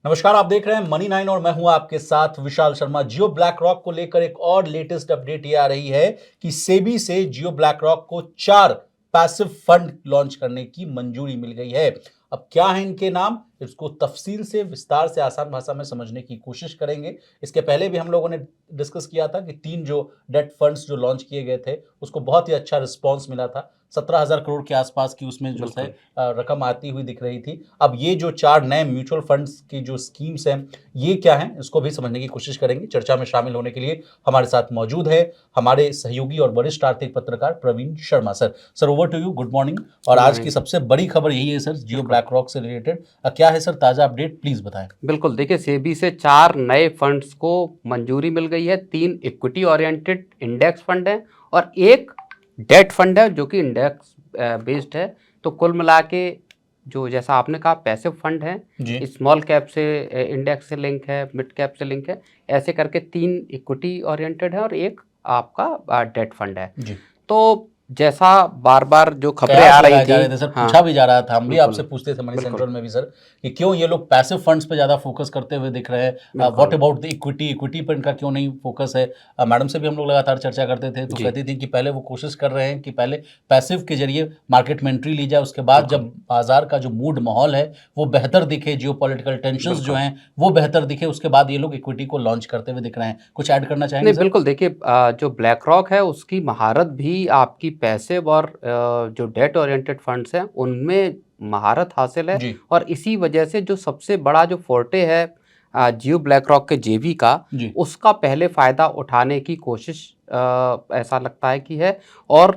नमस्कार, आप देख रहे हैं मनी 9 और मैं हूं आपके साथ विशाल शर्मा। जियो ब्लैक रॉक को लेकर एक और लेटेस्ट अपडेट ये आ रही है कि सेबी से जियो ब्लैक रॉक को 4 पैसिव फंड लॉन्च करने की मंजूरी मिल गई है। अब क्या है इनके नाम, इसको तफसील से विस्तार से आसान भाषा में समझने की कोशिश करेंगे। इसके पहले भी हम लोगों ने डिस्कस किया था कि 3 जो डेट फंड्स जो लॉन्च किए गए थे उसको बहुत ही अच्छा रिस्पॉन्स मिला था। 17,000 करोड़ के आसपास की उसमें जो है रकम आती हुई दिख रही थी। अब ये जो 4 नए म्यूचुअल फंड्स की जो स्कीम्स हैं ये क्या हैं, इसको भी समझने की कोशिश करेंगे। चर्चा में शामिल होने के लिए हमारे साथ मौजूद है हमारे सहयोगी और वरिष्ठ आर्थिक पत्रकार Praveen Sharma. Sir over to you, good morning. और आज की सबसे बड़ी खबर यही है सर, जियो ब्लैक रॉक से रिलेटेड क्या है सर ताजा अपडेट, प्लीज बताएं। बिल्कुल, देखिए सेबी से 4 नए फंड्स को मंजूरी मिल गई है। 3 इक्विटी ओरिएंटेड इंडेक्स फंड हैं और एक डेट फंड है जो कि इंडेक्स बेस्ड है। तो कुल मिला के जो जैसा आपने कहा पैसिव फंड है, स्मॉल कैप से इंडेक्स से लिंक है, मिड कैप से लिंक है, ऐसे करके 3 इक्विटी ओरिएंटेड है और एक आपका डेट फंड है। तो जैसा बार बार जो खबरें आ रही थी सर, पूछा भी जा रहा था, हम भी आपसे पूछते थे मनी सेंट्रल में भी सर कि क्यों ये लोग पैसिव फंड्स पे ज्यादा फोकस करते हुए दिख रहे हैं। व्हाट अबाउट द इक्विटी पर इनका क्यों नहीं फोकस है। मैडम से भी हम लोग लगातार चर्चा करते थे तो कहती थी कि पहले वो कोशिश कर रहे हैं कि पहले पैसिव के जरिए मार्केट में एंट्री ली जाए, उसके बाद जब बाजार का जो मूड माहौल है वो बेहतर दिखे, जियोपॉलिटिकल टेंशंस जो हैं वो बेहतर दिखे, उसके बाद ये लोग इक्विटी को लॉन्च करते हुए दिख रहे हैं। कुछ ऐड करना चाहेंगे? नहीं, बिल्कुल, देखिए जो ब्लैक रॉक है उसकी महारत भी आपकी पैसिव और जो डेट ओरिएंटेड फंड्स हैं उनमें महारत हासिल है। और इसी वजह से जो सबसे बड़ा जो फोर्टे है जियो ब्लैक रॉक के जेवी का, उसका पहले फायदा उठाने की कोशिश ऐसा लगता है कि है। और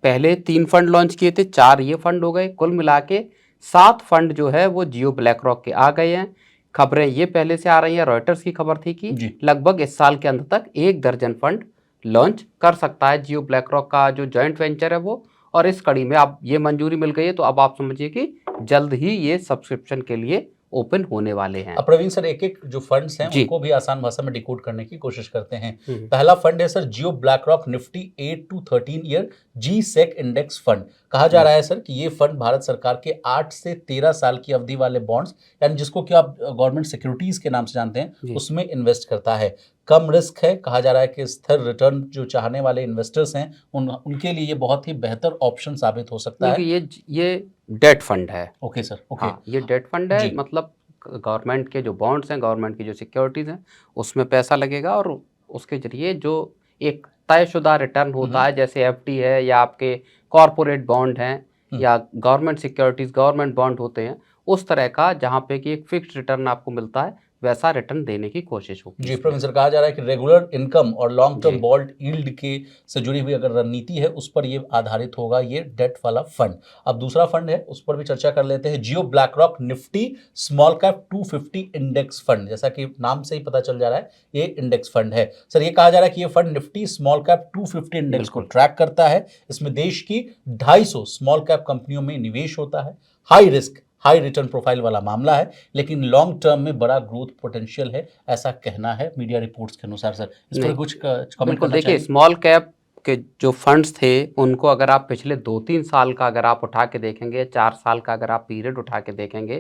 पहले 3 फंड लॉन्च किए थे, 4 ये फंड हो गए, कुल मिला के 7 फंड जो है वो जियो ब्लैक रॉक के आ गए हैं। खबरें ये पहले से आ रही हैं, रॉयटर्स की खबर थी कि लगभग इस साल के अंत तक 1 दर्जन फंड लॉन्च कर सकता है जियो ब्लैक रॉक का जो जॉइंट वेंचर है वो। और इस कड़ी में अब ये मंजूरी मिल गई है तो अब आप समझिए कि जल्द ही ये सब्सक्रिप्शन के लिए ओपन होने वाले हैं। प्रवीण सर, एक एक जो फंड्स हैं उनको भी आसान भाषा में डिकोड करने की कोशिश करते हैं। पहला फंड है sir Jio BlackRock Nifty 8 to 13 year G sec index fund. कहा जा रहा है सर कि ये फंड भारत सरकार के 8 से 13 साल की अवधि वाले बॉन्ड्स, यानी जिसको कि आप गवर्नमेंट सिक्योरिटीज के नाम से जानते हैं, उसमें इन्वेस्ट करता है। कम रिस्क है, कहा जा रहा है कि स्थिर रिटर्न जो चाहने वाले इन्वेस्टर्स हैं उनके लिए ये बहुत ही बेहतर ऑप्शन साबित हो सकता है। ये डेट फंड है। Okay sir, okay. हाँ, ये डेट फंड है, मतलब गवर्नमेंट के जो बॉन्ड्स हैं, गवर्नमेंट की जो सिक्योरिटीज हैं, उसमें पैसा लगेगा और उसके जरिए जो एक तयशुदा रिटर्न होता है, जैसे एफडी है या आपके कॉरपोरेट बॉन्ड हैं या गवर्नमेंट सिक्योरिटीज, गवर्नमेंट बॉन्ड होते हैं, उस तरह का जहाँ पे कि एक फिक्स्ड रिटर्न आपको मिलता है वैसा रिटर्न देने की कोशिश होगी। जी प्रोफेसर, कहा जा रहा है कि रेगुलर इनकम और लॉन्ग टर्म बॉन्ड यील्ड के से जुड़ी हुई अगर रणनीति है उस पर ये आधारित होगा ये डेट वाला फंड। अब दूसरा फंड है उस पर भी चर्चा कर लेते हैं, Jio BlackRock Nifty small cap 250 index fund. जैसा कि नाम से ही पता चल जा रहा है ये इंडेक्स फंड है। सर, ये कहा जा रहा है कि ये fund Nifty small cap 250 index को ट्रैक करता है। इसमें देश की 250 स्मॉल कैप कंपनियों में निवेश होता है। High risk high return profile वाला मामला है, लेकिन लॉन्ग टर्म में बड़ा ग्रोथ पोटेंशियल है, ऐसा कहना है मीडिया रिपोर्ट्स के अनुसार। सर, इस पर कुछ कमेंट करना देखिए, स्मॉल कैप के जो फंड्स थे उनको अगर आप पिछले 2-3 साल का अगर आप उठा के देखेंगे, 4 साल का अगर आप पीरियड उठा के देखेंगे,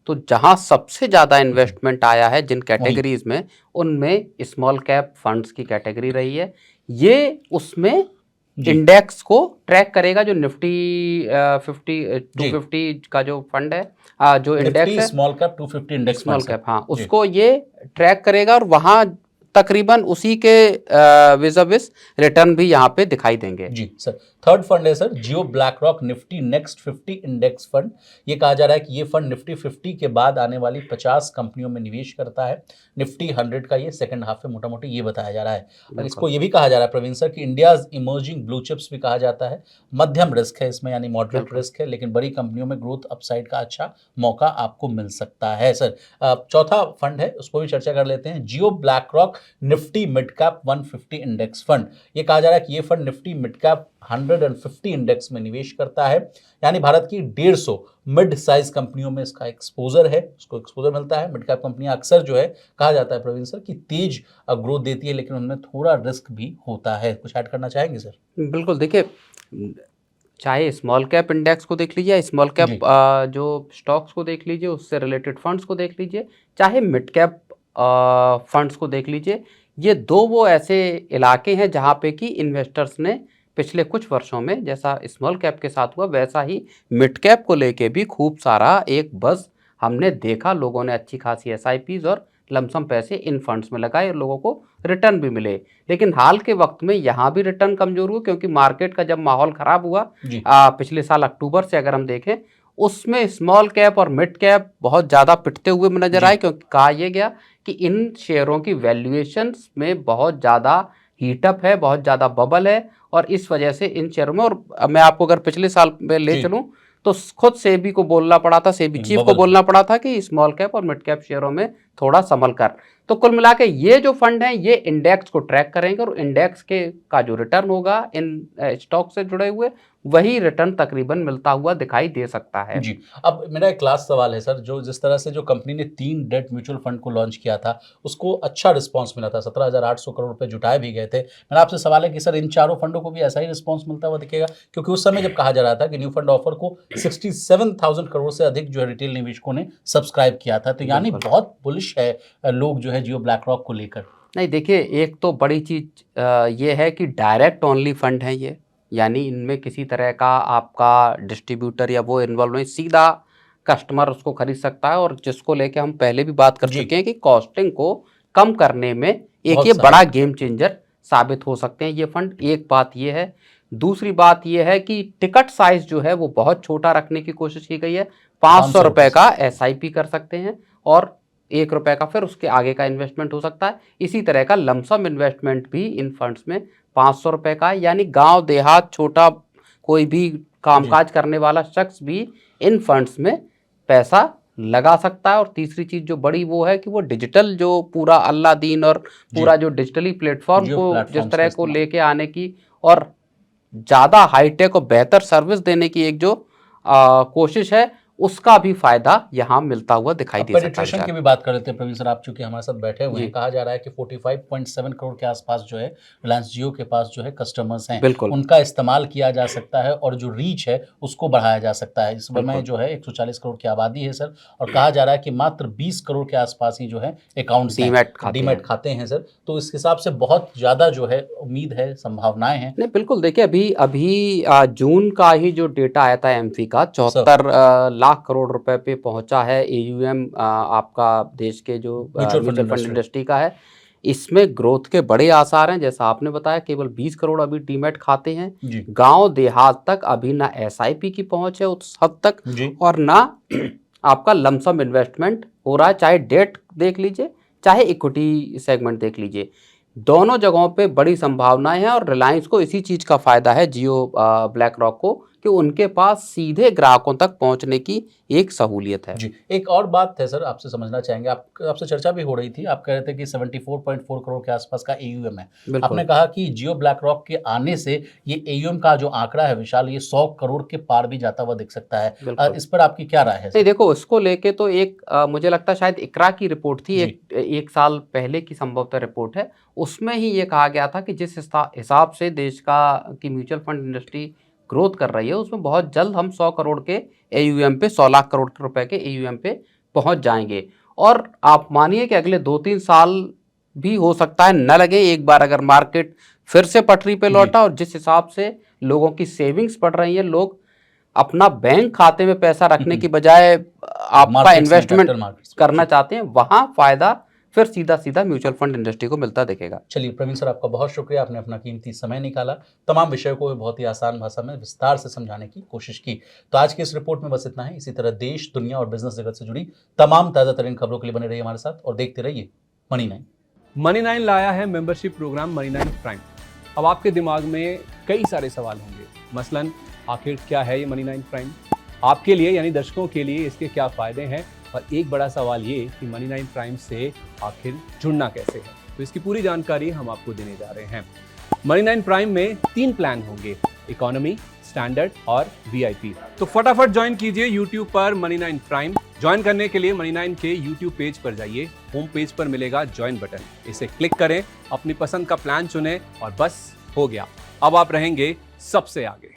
तो जहां सबसे ज्यादा इन्वेस्टमेंट आया है जिन कैटेगरीज में, उनमें स्मॉल कैप फंड्स की कैटेगरी रही है। ये उसमें इंडेक्स को ट्रैक करेगा, जो निफ्टी 250 का जो फंड है, जो इंडेक्स है small cap 250 index, small cap, हाँ, उसको ये ट्रैक करेगा और वहां तकरीबन उसी के विज़ रिटर्न भी यहाँ पे दिखाई देंगे। जी सर। थर्ड फंड है sir Jio BlackRock Nifty next 50 index fund. ये कहा जा रहा है कि ये फंड निफ्टी 50 के बाद आने वाली 50 कंपनियों में निवेश करता है। निफ्टी 100 का ये सेकंड हाफ है, मोटा मोटी ये बताया जा रहा है। और इसको ये भी कहा जा रहा है प्रवीण सर कि इंडियाज इमर्जिंग ब्लू चिप्स भी कहा जाता है। मध्यम रिस्क है इसमें, यानी मॉडरेट रिस्क है, लेकिन बड़ी कंपनियों में ग्रोथ अपसाइड का अच्छा मौका आपको मिल सकता है। सर, चौथा फंड है उसको भी चर्चा कर लेते हैं, Jio BlackRock Nifty mid cap 150 index fund. ये कहा जा रहा है कि ये fund Nifty mid cap 150 index में निवेश करता है, यानी भारत की 150 मिड साइज कंपनियों में इसका एक्सपोजर है, उसको एक्सपोजर मिलता है। मिड कैप कंपनियां अक्सर जो है कहा जाता है प्रवीण सर कि तेज ग्रोथ देती है, लेकिन उनमें थोड़ा रिस्क भी होता है। कुछ ऐड करना चाहेंगे सर? बिल्कुल, देखिए चाहे स्मॉल कैप इंडेक्स को देख लीजिए, स्मॉल कैप जी। जो स्टॉक्स को देख लीजिए, उससे रिलेटेड फंड्स को देख लीजिए, चाहे मिड कैप फंड्स को देख लीजिए। ये दो वो ऐसे इलाके हैं जहाँ पे कि इन्वेस्टर्स ने पिछले कुछ वर्षों में, जैसा स्मॉल कैप के साथ हुआ वैसा ही मिड कैप को लेके भी खूब सारा एक बज़ हमने देखा। लोगों ने अच्छी खासी एसआईपीज और लमसम पैसे इन फंड्स में लगाए और लोगों को रिटर्न भी मिले। लेकिन हाल के वक्त में यहाँ भी रिटर्न कमजोर हुआ, क्योंकि मार्केट का जब माहौल खराब हुआ जी। पिछले साल अक्टूबर से अगर हम देखें, उसमें स्मॉल कैप और मिड कैप बहुत ज़्यादा पिटते हुए नजर जी। आए, क्योंकि कहा यह गया कि इन शेयरों की वैल्यूएशंस में बहुत ज़्यादा हीटअप है, बहुत ज़्यादा बबल है, और इस वजह से इन शेयरों में, और मैं आपको अगर पिछले साल में ले जी। चलूँ तो खुद सेबी को बोलना पड़ा था, सेबी चीफ को बबल। बोलना पड़ा था कि स्मॉल कैप और मिड कैप शेयरों में थोड़ा संभल कर। तो कुल मिला के ये जो फंड हैं ये इंडेक्स को ट्रैक करेंगे, और इंडेक्स के का जो रिटर्न होगा इन स्टॉक से जुड़े हुए, वही रिटर्न तकरीबन मिलता हुआ दिखाई दे सकता है। जी। अब मेरा एक लास्ट सवाल है सर, जो जिस तरह से जो कंपनी ने 3 डेट म्यूचुअल फंड को लॉन्च किया था, उसको अच्छा रिस्पांस मिला था, 17,800 करोड़ रुपए जुटाए भी गए थे। मेरा आपसे सवाल है कि सर इन चारों फंडों को भी ऐसा ही रिस्पांस मिलता हुआ दिखेगा? क्योंकि उस समय जब कहा जा रहा था कि न्यू फंड ऑफर को 67,000 करोड़ से अधिक जो है रिटेल निवेशकों ने सब्सक्राइब किया था, तो यानी बिल्कुल। बहुत बुलिश है लोग जो है जियो ब्लैक रॉक को लेकर। नहीं देखिए, एक तो बड़ी चीज़ ये है कि डायरेक्ट ओनली फंड है ये, यानी इनमें किसी तरह का आपका डिस्ट्रीब्यूटर या वो इन्वॉल्व नहीं, सीधा कस्टमर उसको खरीद सकता है, और जिसको लेके हम पहले भी बात कर जी। चुके हैं कि कॉस्टिंग को कम करने में एक बहुत ये सहायक बड़ा है। गेम चेंजर साबित हो सकते हैं ये फंड। एक बात ये है। दूसरी बात ये है कि टिकट साइज जो है वो बहुत छोटा रखने की कोशिश की गई है। 500 रुपए का एसआईपी कर सकते हैं, और 1 रुपए का फिर उसके आगे का इन्वेस्टमेंट हो सकता है। इसी तरह का लमसम इन्वेस्टमेंट भी इन फंड्स में 500 रुपए का है, यानी गांव देहात छोटा कोई भी कामकाज करने वाला शख्स भी इन फंड्स में पैसा लगा सकता है। और तीसरी चीज जो बड़ी वो है कि वो डिजिटल जो पूरा अल्लाह दीन और पूरा जो डिजिटली प्लेटफॉर्म जियो को प्लेटफॉर्म्स जिस का तरह को इस्तेमाल। लेके आने की और ज़्यादा हाईटेक और बेहतर सर्विस देने की एक जो कोशिश है, उसका भी फायदा यहाँ मिलता हुआ दिखाई अब दे सकता है। पेनिट्रेशन की विशाल भी बात कर लेते हैं प्रवीण सर, आप चूंकि हमारे साथ बैठे हुए हैं। जी। कहा जा रहा है कि 45.7 करोड़ के आसपास जो है रिलायंस जियो के पास जो है कस्टमर्स हैं, बिल्कुल उनका इस्तेमाल किया जा सकता है और जो रीच है उसको बढ़ाया जा सकता है। इस समय बिल्कुल जो है 140 करोड़ की आबादी है सर, और कहा जा रहा है कि मात्र 20 करोड़ के आसपास ही जो है अकाउंट्स हैं, डीमैट खाते डीमैट हैं। खाते हैं सर। तो इस हिसाब से बहुत ज़्यादा जो है उम्मीद है, संभावनाएं हैं। नहीं बिल्कुल, देखिए अभी अभी जून का ही जो डेटा आया था एमफी का, सर 74 लाख करोड़ रुपए पे पहुंचा है एयूएम आपका देश के जो mutual fund mutual fund industry. Industry का है। इसमें ग्रोथ के बड़े आसार हैं, जैसा आपने बताया केवल 20 करोड़ अभी डीमैट खाते हैं। जी। गांव देहात तक अभी ना एसआईपी की पहुंच है उस हद तक, जी। और ना आपका लमसम इन्वेस्टमेंट हो रहा है, चाहे डेट देख लीजिए चाहे इक्विटी सेगमेंट देख लीजिए। दोनों जगहों पे बड़ी संभावनाएं हैं, और रिलायंस को इसी चीज़ का फ़ायदा है, जियो ब्लैक रॉक को, कि उनके पास सीधे ग्राहकों तक पहुंचने की एक सहूलियत है। जी, एक और बात है सर, आपसे समझना चाहेंगे, आपसे चर्चा भी हो रही थी, आप कह रहे थे कि 74.4 करोड़ के आसपास का एयूएम है। बिल्कुल आपने कहा कि जियो ब्लैक रॉक के आने से ये एयूएम का जो आंकड़ा है विशाल, ये 100 करोड़ के पार भी जाता हुआ दिख सकता है। बिल्कुल। इस पर आपकी क्या राय है नहीं सर? देखो, इसको लेके तो एक मुझे लगता है शायद इकरा की रिपोर्ट थी, जी। एक साल पहले की संभवतः रिपोर्ट है। उसमें ही ये कहा गया था कि जिस हिसाब से देश की म्यूचुअल फंड इंडस्ट्री ग्रोथ कर रही है, उसमें बहुत जल्द हम 100 करोड़ के एयूएम पे, 100 लाख करोड़ रुपए के एयूएम पे पहुंच जाएंगे। और आप मानिए कि अगले 2-3 साल भी हो सकता है न लगे, एक बार अगर मार्केट फिर से पटरी पे लौटा, और जिस हिसाब से लोगों की सेविंग्स बढ़ रही है, लोग अपना बैंक खाते में पैसा रखने की बजाय आपका इन्वेस्टमेंट करना चाहते हैं, वहां फायदा फिर सीधा सीधा म्यूचुअल फंड इंडस्ट्री को मिलता दिखेगा। चलिए प्रवीण सर, आपका बहुत शुक्रिया, आपने अपना कीमती समय निकाला, तमाम विषयों को बहुत ही आसान भाषा में विस्तार से समझाने की कोशिश की। तो आज की इस रिपोर्ट में बस इतना ही। इसी तरह देश, दुनिया और बिजनेस जगत से जुड़ी तमाम ताज़ा तरीन खबरों के लिए बने रहिए हमारे साथ और देखते रहिए मनी9। मनी9 लाया है मेंबरशिप प्रोग्राम मनी9 प्राइम। अब आपके दिमाग में कई सारे सवाल होंगे, मसलन आखिर क्या है ये मनी9 प्राइम, आपके लिए यानी दर्शकों के लिए इसके क्या फ़ायदे हैं, और एक बड़ा सवाल ये कि मनी9 प्राइम से आखिर जुड़ना कैसे है। तो इसकी पूरी जानकारी हम आपको देने जा रहे हैं। मनी9 प्राइम में 3 प्लान होंगे, इकोनॉमी, स्टैंडर्ड और वीआईपी। तो फटाफट ज्वाइन कीजिए यूट्यूब पर मनी9 प्राइम। ज्वाइन करने के लिए मनी9 के यूट्यूब पेज पर जाइए, होम पेज पर मिलेगा ज्वाइन बटन, इसे क्लिक करें, अपनी पसंद का प्लान चुनें और बस हो गया, अब आप रहेंगे सबसे आगे।